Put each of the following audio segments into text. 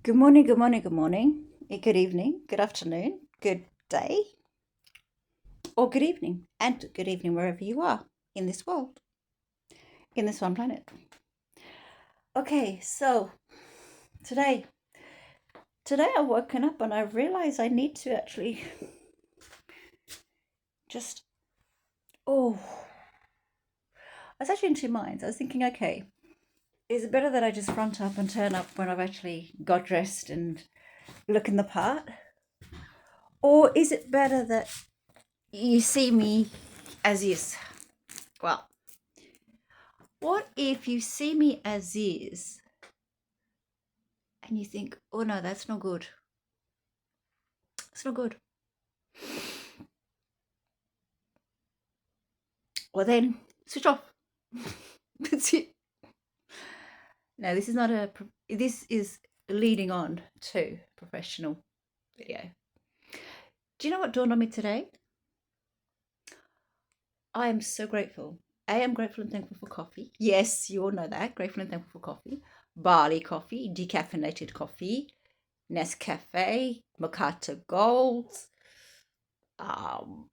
Good morning, good morning, good morning, good evening, good afternoon, good day, or good evening, and good evening wherever you are in this world, in this one planet. Okay, so today, today I've woken up and I've realized I need to actually just, oh, I was actually in two minds. I was thinking, okay, is it better that I just front up and turn up when I've actually got dressed and looking the part? Or is it better that you see me as is? Well, what if you see me as is and you think, oh no, that's not good? It's not good. Well, then switch off. That's it. No, this is not a, this is leading on to professional video. Do you know what dawned on me today? I am so grateful. I'm grateful and thankful for coffee. Yes, you all know that. Grateful and thankful for coffee. Barley coffee, decaffeinated coffee, Nescafe, Macchiato Gold, um,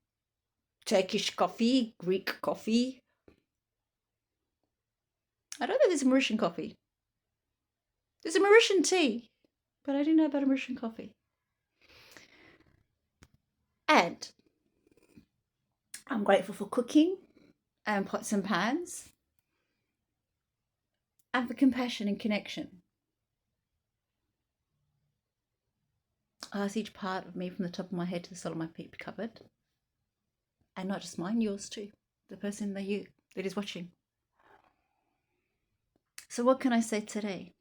Turkish coffee, Greek coffee. I don't know if there's a Mauritian coffee. There's a Mauritian tea, but I didn't know about a Mauritian coffee. And I'm grateful for cooking and pots and pans and for compassion and connection. I ask each part of me from the top of my head to the sole of my feet be covered. And not just mine, yours too. The person that is watching. So what can I say today?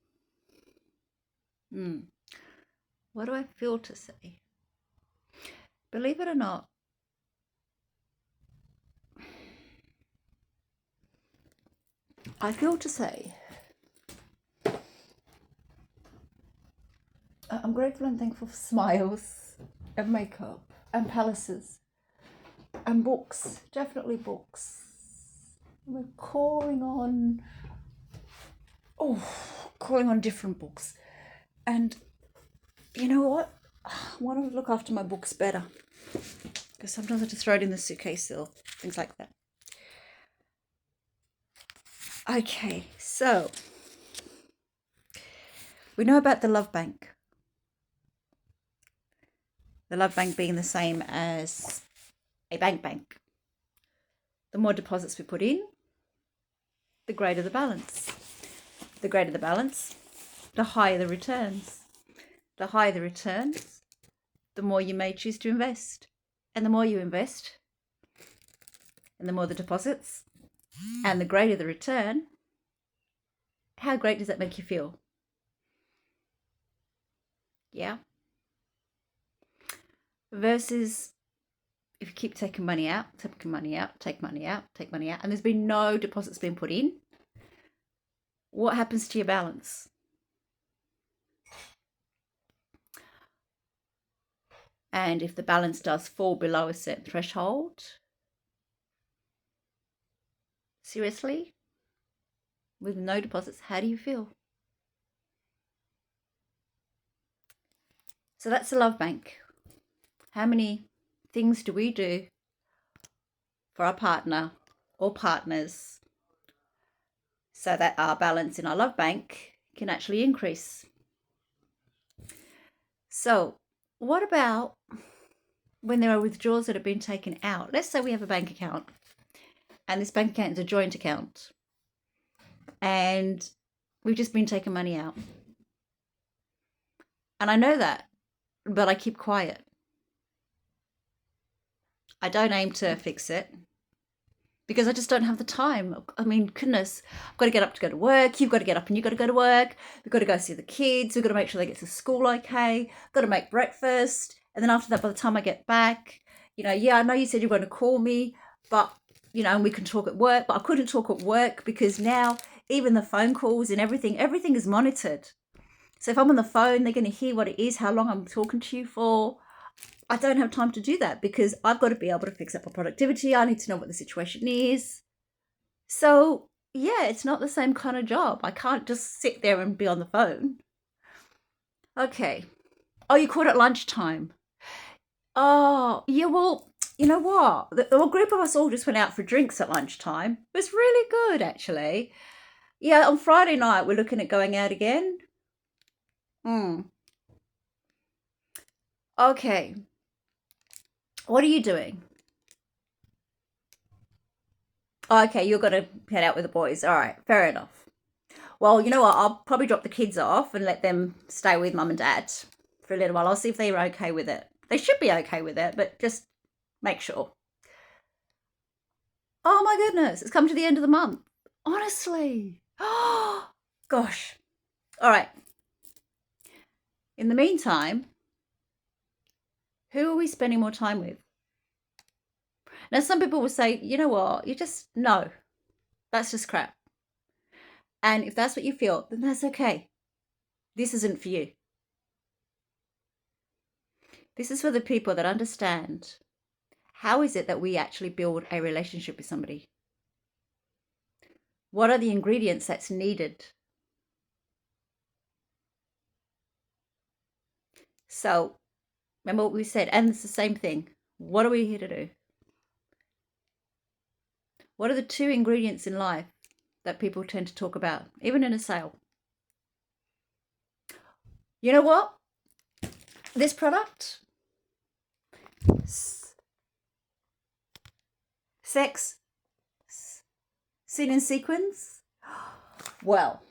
What do I feel to say? Believe it or not, I feel to say I'm grateful and thankful for smiles and makeup and palaces and books, definitely books. We're calling on different books. And you know what? I want to look after my books better because sometimes I just throw it in the suitcase or things like that. Okay, so we know about the love bank. The love bank being the same as a bank. The more deposits we put in, the greater the balance. The greater the balance, the higher the returns. The higher the returns, the more you may choose to invest. And the more you invest, and the more the deposits, and the greater the return, how great does that make you feel? Yeah? Versus if you keep taking money out, take money out, and there's been no deposits being put in, what happens to your balance? And if the balance does fall below a certain threshold, seriously, with no deposits, how do you feel? So that's the love bank. How many things do we do for our partner or partners so that our balance in our love bank can actually increase? So what about when there are withdrawals that have been taken out? Let's say we have a bank account and this bank account is a joint account and we've just been taking money out. And I know that, but I keep quiet. I don't aim to fix it because I just don't have the time. I mean, goodness, I've got to get up to go to work. You've got to get up and you've got to go to work. We've got to go see the kids. We've got to make sure they get to school okay. Got to make breakfast. And then after that, by the time I get back, I know you said you were going to call me, but, and we can talk at work. But I couldn't talk at work because now even the phone calls and everything is monitored. So if I'm on the phone, they're going to hear what it is, how long I'm talking to you for. I don't have time to do that because I've got to be able to fix up my productivity. I need to know what the situation is. So, yeah, it's not the same kind of job. I can't just sit there and be on the phone. Okay. Oh, you caught at lunchtime. Oh, yeah, well, you know what? The group of us all just went out for drinks at lunchtime. It was really good, actually. Yeah, on Friday night, we're looking at going out again. Hmm. Okay. What are you doing? Oh, okay, you're going to head out with the boys. All right, fair enough. Well, you know what? I'll probably drop the kids off and let them stay with mum and dad for a little while. I'll see if they're okay with it. They should be okay with it, but just make sure. Oh my goodness, it's come to the end of the month. Honestly. Oh, gosh. All right. In the meantime, who are we spending more time with? Now, some people will say, you know what? You just, no, that's just crap. And if that's what you feel, then that's okay. This isn't for you. This is for the people that understand how is it that we actually build a relationship with somebody? What are the ingredients that's needed? So, remember what we said, and it's the same thing. What are we here to do? What are the two ingredients in life that people tend to talk about, even in a sale? You know what? This product, sex, sin and sequins. Well,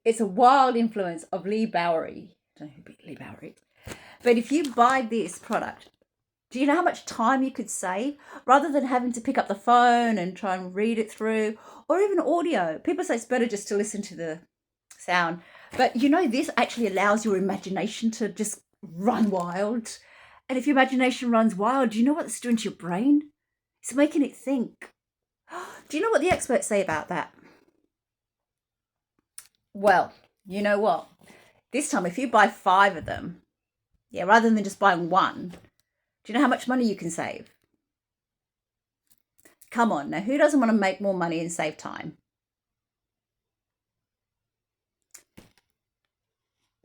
it's a wild influence of Lee Bowery. I don't know who Lee Bowery is. But if you buy this product, do you know how much time you could save rather than having to pick up the phone and try and read it through, or even audio? People say it's better just to listen to the sound. But you know, this actually allows your imagination to just run wild. And if your imagination runs wild, do you know what it's doing to your brain? It's making it think. Do you know what the experts say about that? Well, you know what? This time, if you buy 5 of them, yeah, rather than just buying one, do you know how much money you can save? Come on, now who doesn't want to make more money and save time?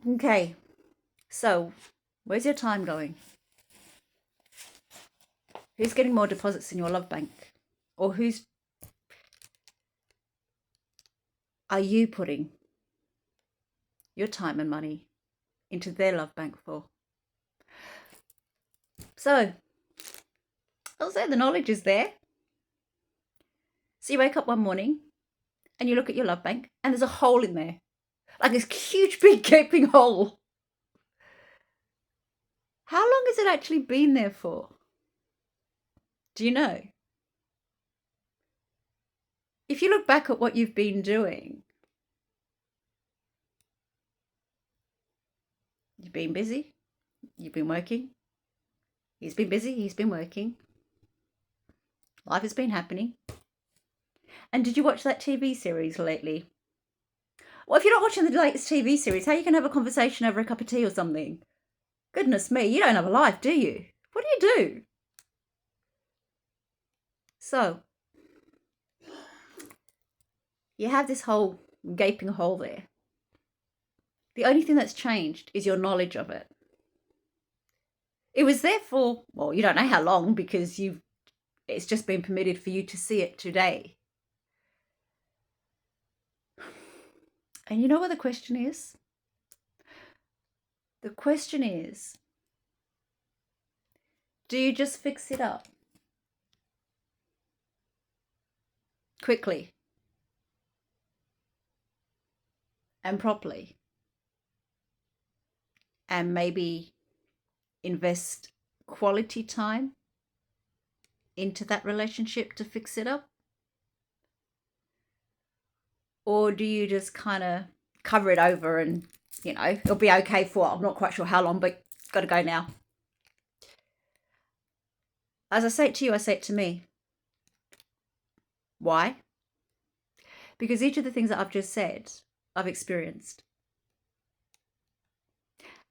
Okay, so where's your time going? Who's getting more deposits in your love bank? Or who's are you putting your time and money into their love bank for? So, I'll say the knowledge is there. So you wake up one morning and you look at your love bank and there's a hole in there. Like this huge, big, gaping hole. How long has it actually been there for? Do you know? If you look back at what you've been doing, you've been busy, you've been working, he's been busy, he's been working, life has been happening. And did you watch that TV series lately? Well, if you're not watching the latest TV series, how you can have a conversation over a cup of tea or something? Goodness me, you don't have a life, do you? What do you do? So, you have this whole gaping hole there. The only thing that's changed is your knowledge of it. It was there for, well, you don't know how long because it's just been permitted for you to see it today. And you know what the question is? The question is, do you just fix it up quickly and properly and maybe invest quality time into that relationship to fix it up? Or do you just kind of cover it over and, it'll be okay for, I'm not quite sure how long, but got to go now. As I say it to you, I say it to me. Why? Because each of the things that I've just said, I've experienced.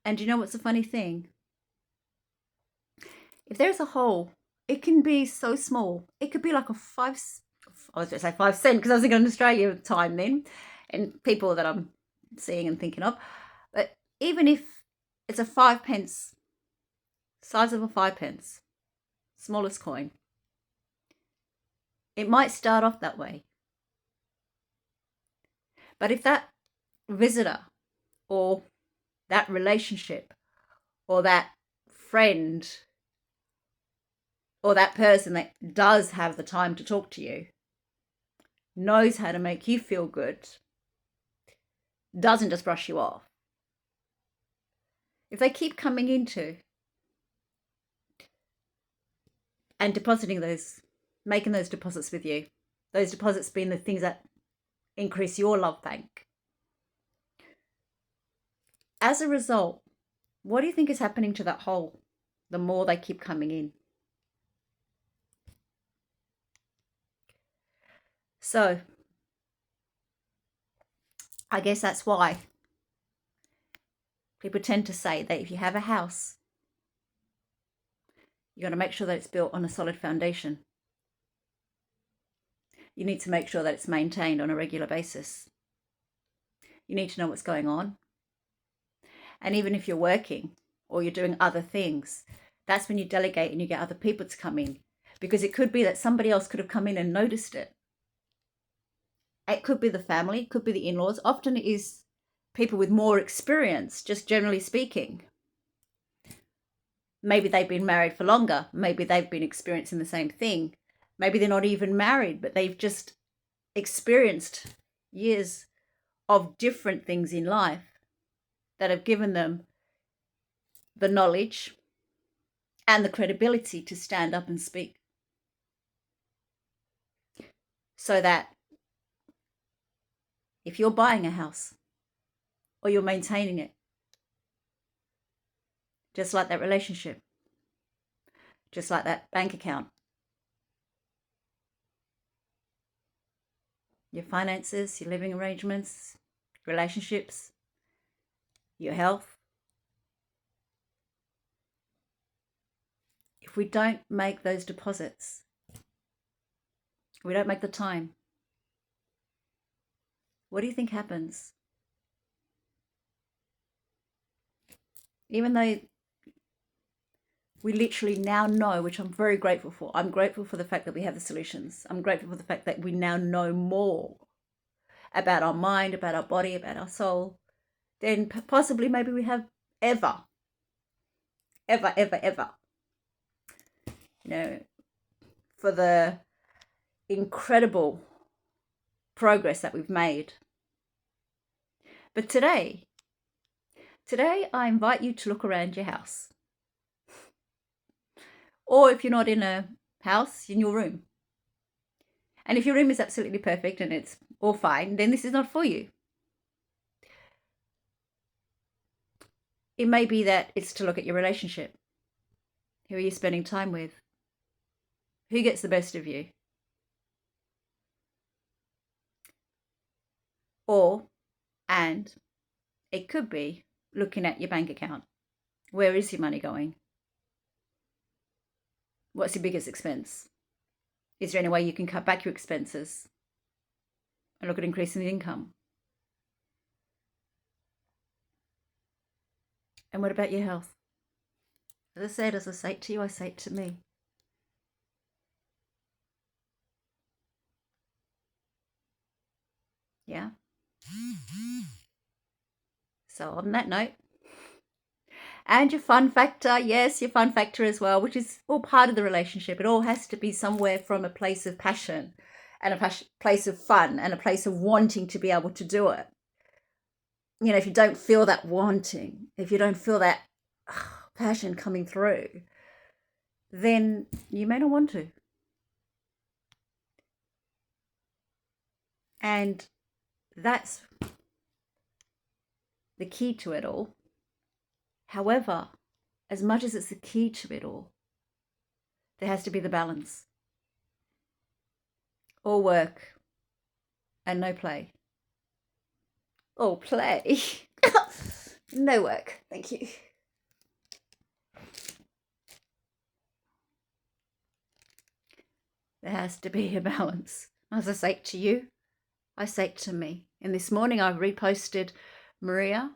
And do you know what's the funny thing? If there's a hole, it can be so small. It could be like I was going to say 5 cents because I was thinking in Australia time then, and people that I'm seeing and thinking of. But even if It's a 5 pence, size of a 5 pence, smallest coin. It might start off that way. But if that visitor or that relationship or that friend or that person that does have the time to talk to you knows how to make you feel good, doesn't just brush you off, if they keep coming into and depositing those, making those deposits with you, those deposits being the things that increase your love bank, as a result, what do you think is happening to that hole the more they keep coming in? So I guess that's why people tend to say that if you have a house, you got to make sure that it's built on a solid foundation. You need to make sure that it's maintained on a regular basis. You need to know what's going on. And even if you're working or you're doing other things, that's when you delegate and you get other people to come in. Because it could be that somebody else could have come in and noticed it. It could be the family, it could be the in-laws. Often it is people with more experience, just generally speaking. Maybe they've been married for longer. Maybe they've been experiencing the same thing. Maybe they're not even married, but they've just experienced years of different things in life that have given them the knowledge and the credibility to stand up and speak. So that if you're buying a house or you're maintaining it, just like that relationship, just like that bank account, your finances, your living arrangements, relationships, your health, if we don't make those deposits, we don't make the time, what do you think happens? Even though we literally now know, which I'm very grateful for. I'm grateful for the fact that we have the solutions. I'm grateful for the fact that we now know more about our mind, about our body, about our soul, than possibly maybe we have ever. You know, for the incredible progress that we've made. But today I invite you to look around your house. Or if you're not in a house, in your room. And if your room is absolutely perfect and it's all fine, then this is not for you. It may be that it's to look at your relationship. Who are you spending time with? Who gets the best of you? And it could be looking at your bank account. Where is your money going? What's your biggest expense? Is there any way you can cut back your expenses and look at increasing the income? And what about your health? As I said, as I say it to you, I say it to me. Yeah? So on that note, and your fun factor, yes, your fun factor as well, which is all part of the relationship. It all has to be somewhere from a place of passion and a place of fun and a place of wanting to be able to do it. You know, if you don't feel that wanting, if you don't feel that passion coming through, then you may not want to. And that's the key to it all. However, as much as it's the key to it all, there has to be the balance. All work and no play. All play. No work. Thank you. There has to be a balance. As I say it to you, I say it to me. And this morning I reposted Maria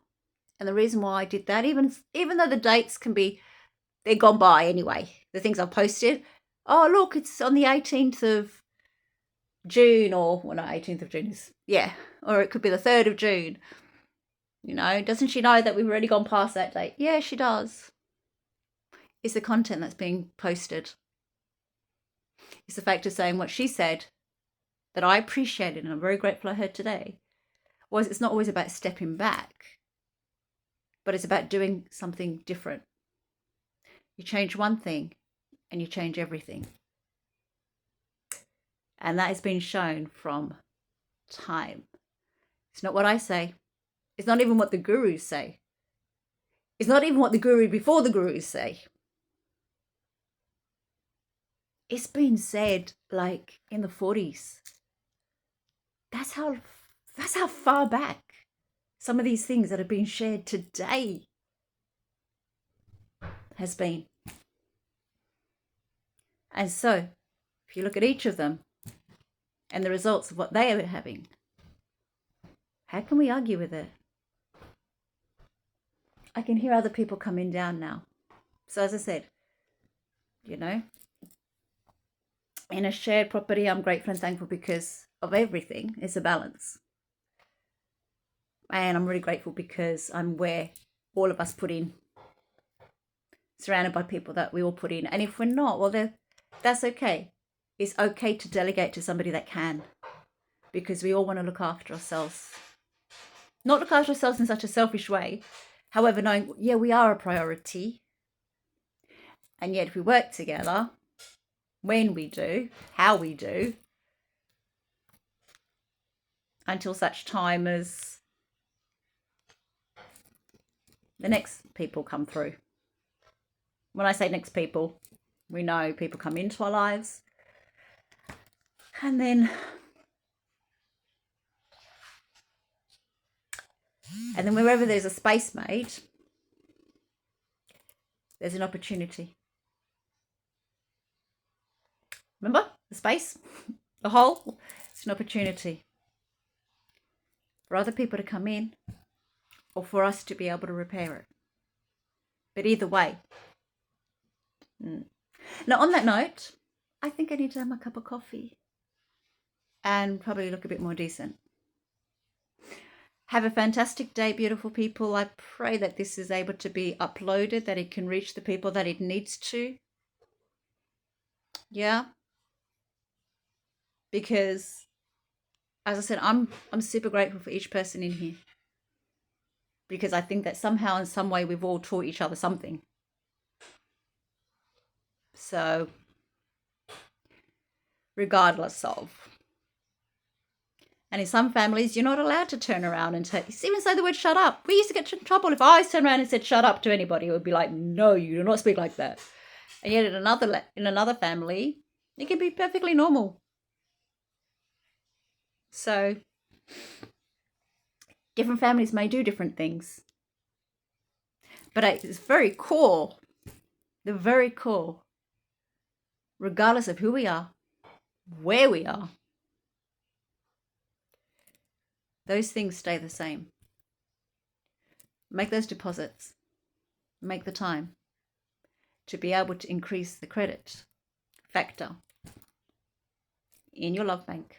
And the reason why I did that, even though the dates can be, they're gone by anyway, the things I've posted. Oh, look, it's on the 18th of June, or, well, no, 18th of June is, yeah, or it could be the 3rd of June. You know, doesn't she know that we've already gone past that date? Yeah, she does. It's the content that's being posted. It's the fact of saying what she said that I appreciated and I'm very grateful I heard today. Was it's not always about stepping back, but it's about doing something different. You change one thing and you change everything. And that has been shown from time. It's not what I say. It's not even what the gurus say. It's not even what the guru before the gurus say. It's been said like in the 40s. That's how far back some of these things that have been shared today has been. And so, if you look at each of them and the results of what they are having, how can we argue with it? I can hear other people coming down now. So as I said, you know, in a shared property, I'm grateful and thankful because of everything. It's a balance. And I'm really grateful because I'm where all of us put in, surrounded by people that we all put in. And if we're not, well, that's okay. It's okay to delegate to somebody that can, because we all want to look after ourselves. Not look after ourselves in such a selfish way. However, knowing, yeah, we are a priority. And yet if we work together, when we do, how we do, until such time as the next people come through. When I say next people, we know people come into our lives. And then wherever there's a space made, there's an opportunity. Remember the space, the hole? It's an opportunity for other people to come in or for us to be able to repair it. But either way. Now, on that note, I think I need to have my cup of coffee and probably look a bit more decent. Have a fantastic day, beautiful people. I pray that this is able to be uploaded, that it can reach the people that it needs to. Yeah. Because, as I said, I'm super grateful for each person in here. Because I think that somehow, in some way, we've all taught each other something. So, regardless of. And in some families, you're not allowed to turn around and even say the word shut up. We used to get in trouble if I turned around and said shut up to anybody. It would be like, no, you do not speak like that. And yet in another family, it can be perfectly normal. So different families may do different things. But at its very core, the very core, regardless of who we are, where we are, those things stay the same. Make those deposits. Make the time to be able to increase the credit factor in your love bank,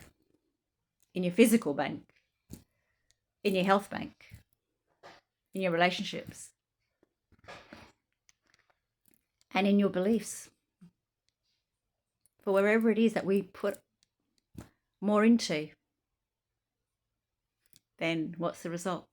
in your physical bank, in your health bank, in your relationships, and in your beliefs. For wherever it is that we put more into, then what's the result?